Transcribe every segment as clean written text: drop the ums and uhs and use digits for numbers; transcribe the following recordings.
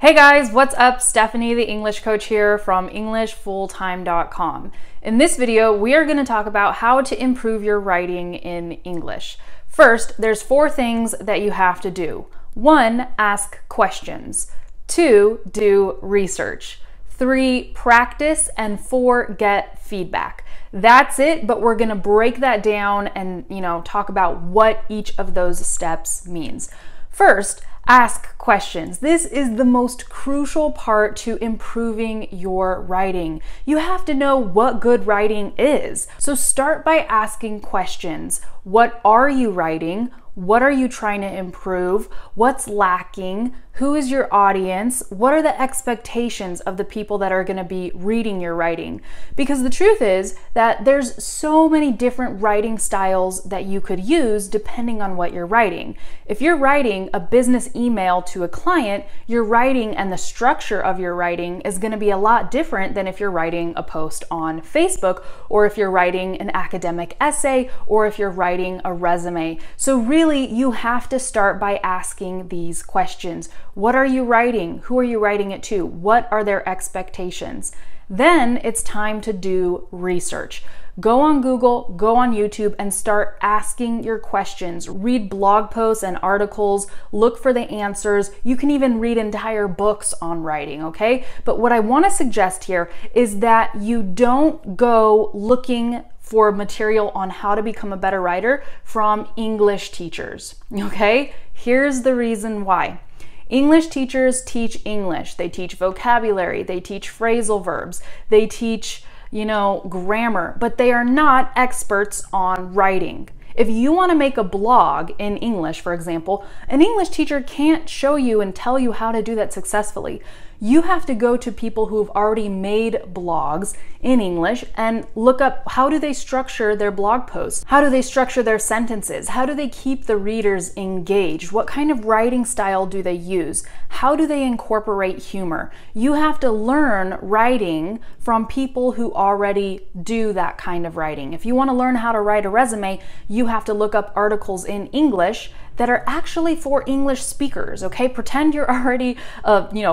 Hey guys, what's up? Stephanie, the English coach here from EnglishFulltime.com. In this video, we are going to talk about how to improve your writing in English. First, there's 4 things that you have to do. 1, ask questions. 2, do research. 3, practice. And 4, get feedback. That's it, but we're going to break that down and, talk about what each of those steps means. First, ask questions. This is the most crucial part to improving your writing. You have to know what good writing is. So start by asking questions. What are you writing? What are you trying to improve? What's lacking? Who is your audience? What are the expectations of the people that are going to be reading your writing? Because the truth is that there's so many different writing styles that you could use depending on what you're writing. If you're writing a business email to a client, your writing and the structure of your writing is going to be a lot different than if you're writing a post on Facebook, or if you're writing an academic essay, or if you're writing a resume. So really, you have to start by asking these questions. What are you writing? Who are you writing it to? What are their expectations? Then it's time to do research. Go on Google, go on YouTube, and start asking your questions. Read blog posts and articles, look for the answers. You can even read entire books on writing, okay? But what I want to suggest here is that you don't go looking for material on how to become a better writer from English teachers, okay? Here's the reason why. English teachers teach English. They teach vocabulary, they teach phrasal verbs, they teach, grammar, but they are not experts on writing. If you want to make a blog in English, for example, an English teacher can't show you and tell you how to do that successfully. You have to go to people who have already made blogs in English and look up how do they structure their blog posts? How do they structure their sentences? How do they keep the readers engaged? What kind of writing style do they use? How do they incorporate humor? You have to learn writing from people who already do that kind of writing. If you want to learn how to write a resume, you have to look up articles in English that are actually for English speakers, okay? Pretend you're already,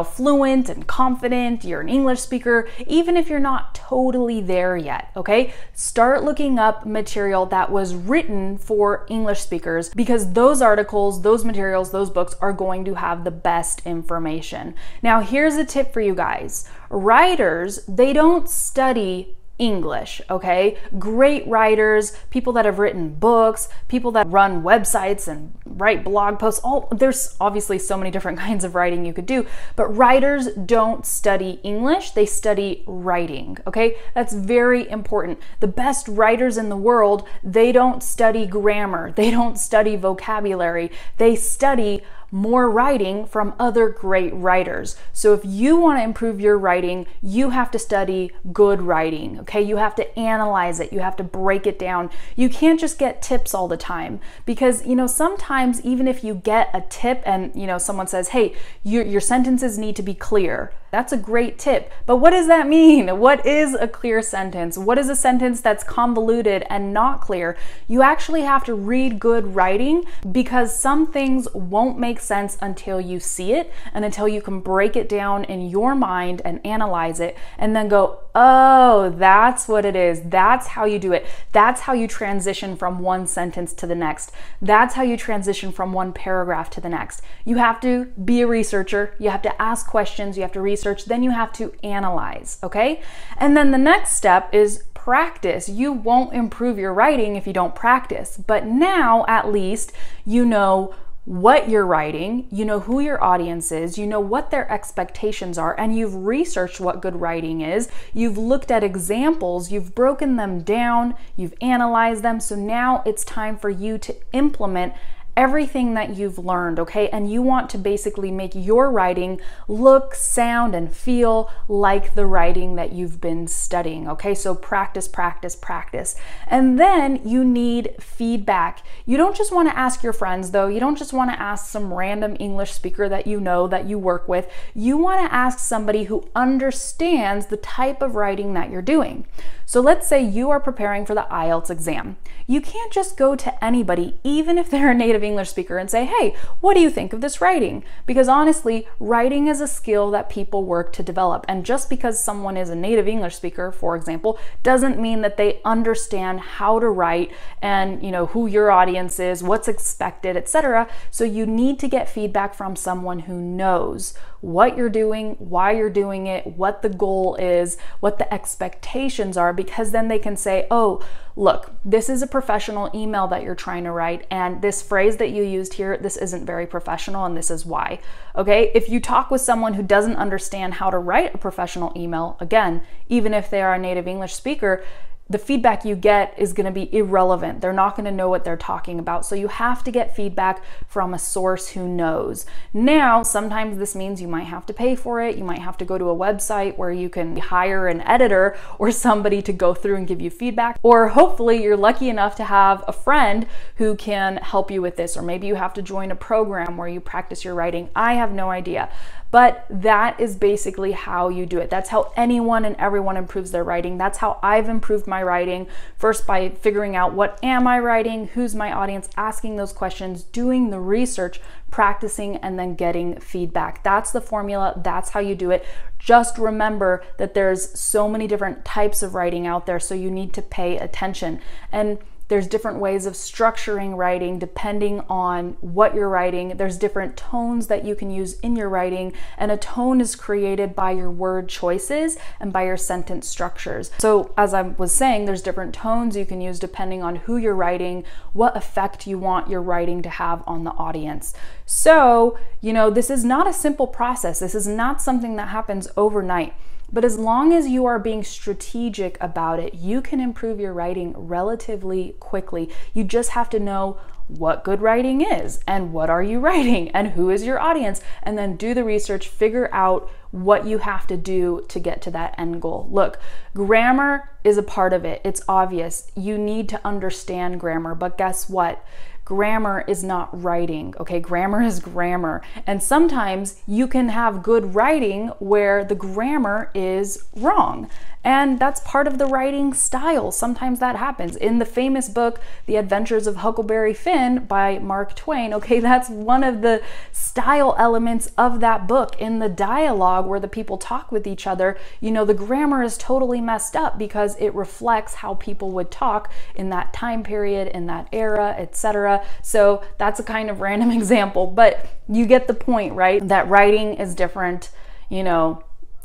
fluent and confident, you're an English speaker, even if you're not totally there yet, okay? Start looking up material that was written for English speakers, because those articles, those materials, those books are going to have the best information. Now, here's a tip for you guys. Writers, they don't study English, okay? Great writers, people that have written books, people that run websites and write blog posts, there's obviously so many different kinds of writing you could do, but writers don't study English, they study writing, okay? That's very important. The best writers in the world, they don't study grammar, they don't study vocabulary, they study more writing from other great writers. So if you want to improve your writing, you have to study good writing, okay? You have to analyze it, you have to break it down. You can't just get tips all the time, because sometimes even if you get a tip and someone says, hey, your sentences need to be clear, that's a great tip, but what does that mean? What is a clear sentence? What is a sentence that's convoluted and not clear? You actually have to read good writing, because some things won't make sense until you see it and until you can break it down in your mind and analyze it and then go, oh, that's what it is. That's how you do it. That's how you transition from one sentence to the next. That's how you transition from one paragraph to the next. You have to be a researcher. You have to ask questions. You have to research. Then you have to analyze, okay? And then the next step is practice. You won't improve your writing if you don't practice. But now, at least, you know what you're writing, you know who your audience is, you know what their expectations are, and you've researched what good writing is, you've looked at examples, you've broken them down, you've analyzed them, so now it's time for you to implement everything that you've learned, okay? And you want to basically make your writing look, sound, and feel like the writing that you've been studying, okay? So practice, practice, practice. And then you need feedback. You don't just want to ask your friends, though. You don't just want to ask some random English speaker that you know, that you work with. You want to ask somebody who understands the type of writing that you're doing. So let's say you are preparing for the IELTS exam. You can't just go to anybody, even if they're a native English speaker and say, hey, what do you think of this writing? Because honestly, writing is a skill that people work to develop. And just because someone is a native English speaker, for example, doesn't mean that they understand how to write and, you know, who your audience is, what's expected, etc. So you need to get feedback from someone who knows what you're doing, why you're doing it, what the goal is, what the expectations are, because then they can say, oh, look, this is a professional email that you're trying to write, and this phrase that you used here, this isn't very professional, and this is why. Okay, if you talk with someone who doesn't understand how to write a professional email, again, even if they are a native English speaker, the feedback you get is going to be irrelevant. They're not going to know what they're talking about. So you have to get feedback from a source who knows. Now, sometimes this means you might have to pay for it. You might have to go to a website where you can hire an editor or somebody to go through and give you feedback. Or hopefully you're lucky enough to have a friend who can help you with this. Or maybe you have to join a program where you practice your writing. I have no idea. But that is basically how you do it. That's how anyone and everyone improves their writing. That's how I've improved my writing. First, by figuring out what am I writing, who's my audience, asking those questions, doing the research, practicing, and then getting feedback. That's the formula. That's how you do it. Just remember that there's so many different types of writing out there, so you need to pay attention. And there's different ways of structuring writing depending on what you're writing. There's different tones that you can use in your writing, and a tone is created by your word choices and by your sentence structures. So as I was saying, there's different tones you can use depending on who you're writing, what effect you want your writing to have on the audience. So, you know, this is not a simple process. This is not something that happens overnight. But as long as you are being strategic about it, you can improve your writing relatively quickly. You just have to know what good writing is, and what are you writing, and who is your audience, and then do the research, figure out what you have to do to get to that end goal. Look, grammar is a part of it. It's obvious. You need to understand grammar, but guess what? Grammar is not writing, okay? Grammar is grammar. And sometimes you can have good writing where the grammar is wrong. And that's part of the writing style. Sometimes that happens. In the famous book, The Adventures of Huckleberry Finn by Mark Twain, okay, that's one of the style elements of that book. In the dialogue where the people talk with each other, you know, the grammar is totally messed up because it reflects how people would talk in that time period, in that era, etc. So that's a kind of random example, but you get the point, right? That writing is different, you know,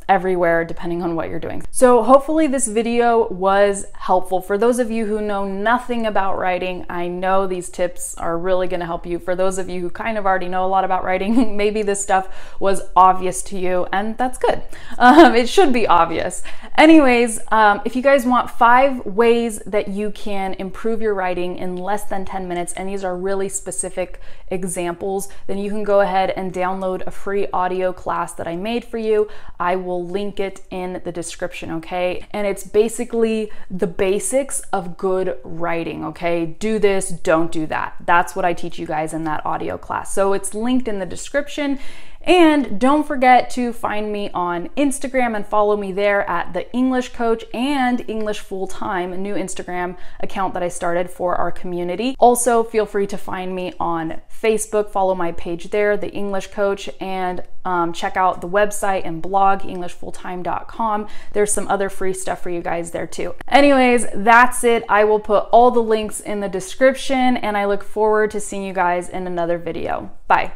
everywhere depending on what you're doing. So hopefully this video was helpful. For those of you who know nothing about writing, I know these tips are really going to help you. For those of you who kind of already know a lot about writing, maybe this stuff was obvious to you, and that's good. It should be obvious. Anyways, if you guys want 5 ways that you can improve your writing in less than 10 minutes, and these are really specific examples, then you can go ahead and download a free audio class that I made for you. I will link it in the description, okay? And it's basically the basics of good writing, okay? Do this, don't do that. That's what I teach you guys in that audio class. So it's linked in the description. And don't forget to find me on Instagram and follow me there at The English Coach and English Full Time, a new Instagram account that I started for our community. Also, feel free to find me on Facebook, follow my page there, The English Coach, and check out the website and blog, EnglishFullTime.com. There's some other free stuff for you guys there too. Anyways, that's it. I will put all the links in the description, and I look forward to seeing you guys in another video. Bye.